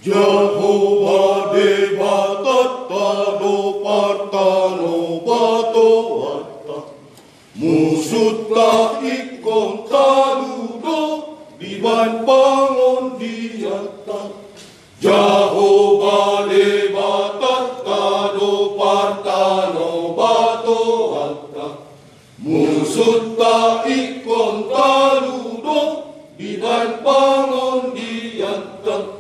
Jehovah Deva Tattano Partano Batoata Musutta ikon taludo Diban pangon diata Jehovah Deva Tattano Partano Batoata Musutta ikon taludo Diban pangon diata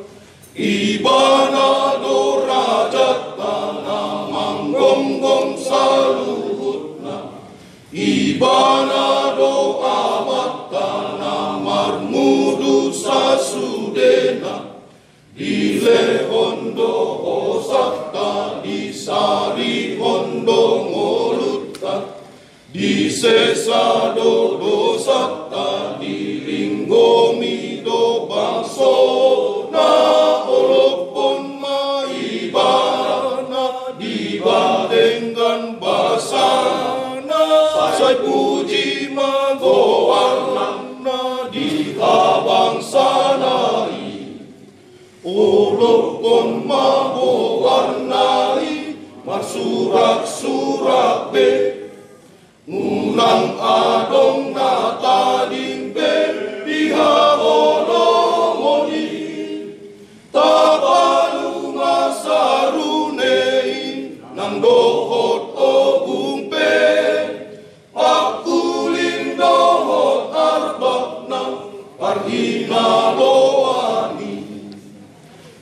Ibanado rajatana manggonggong saluhutna Ibanado amatana marmudu sasudena Dile hondo osakta disari hondo ngolutta Disesado dosakta diringgomi do bangso Dibandingkan basana Sai puji magowarna di habang sanai Olokon magowarnai Marsurak-surak be Ngunang adong na tading be Dihaolongoni Tapalu masarunei Nang dohot o bumpe Pakulin dohot arbak na Parhina loani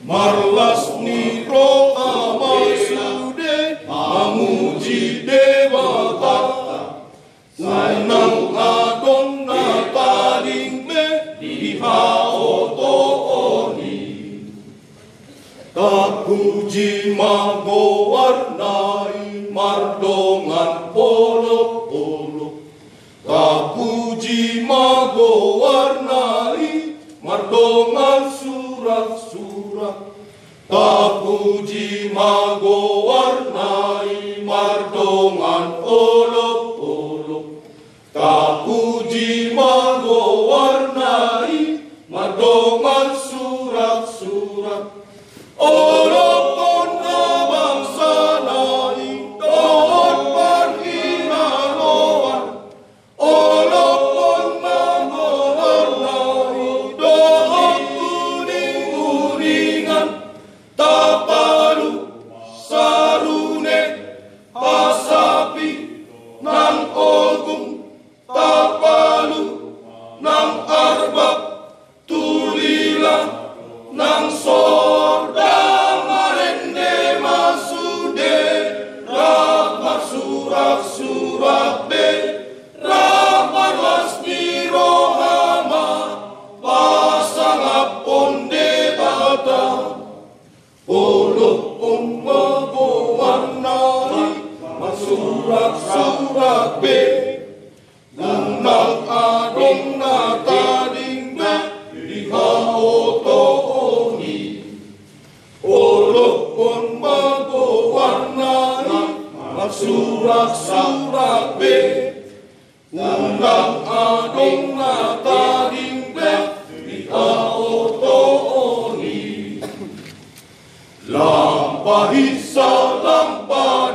Marlas ni ro amasude Mamuji dewata Unang adon na taling me Dihaotooni Tapuji magowarnai mardongan polo-polo Tapuji magowarnai mardongan surak-surak Tapuji magowarnai mardongan polo-polo Tapuji magowarnai mardongan surak-surak Olokon abang sanai dohot parhinaloan Olokon magowarnai dohot kuning-kuningan Tapalu sarune pasapi nang ogung Tapalu nang arbak tulila nang sorda marende masude ramar surak-surak be ramar lasmi rohama pasang aponde bata olokon magowarnai masurak-surak be nang adong na tading be dihaotooni Olokon magowarnai masurak-surak be Undang adong na tading be dihaotooni Lampahisa lampah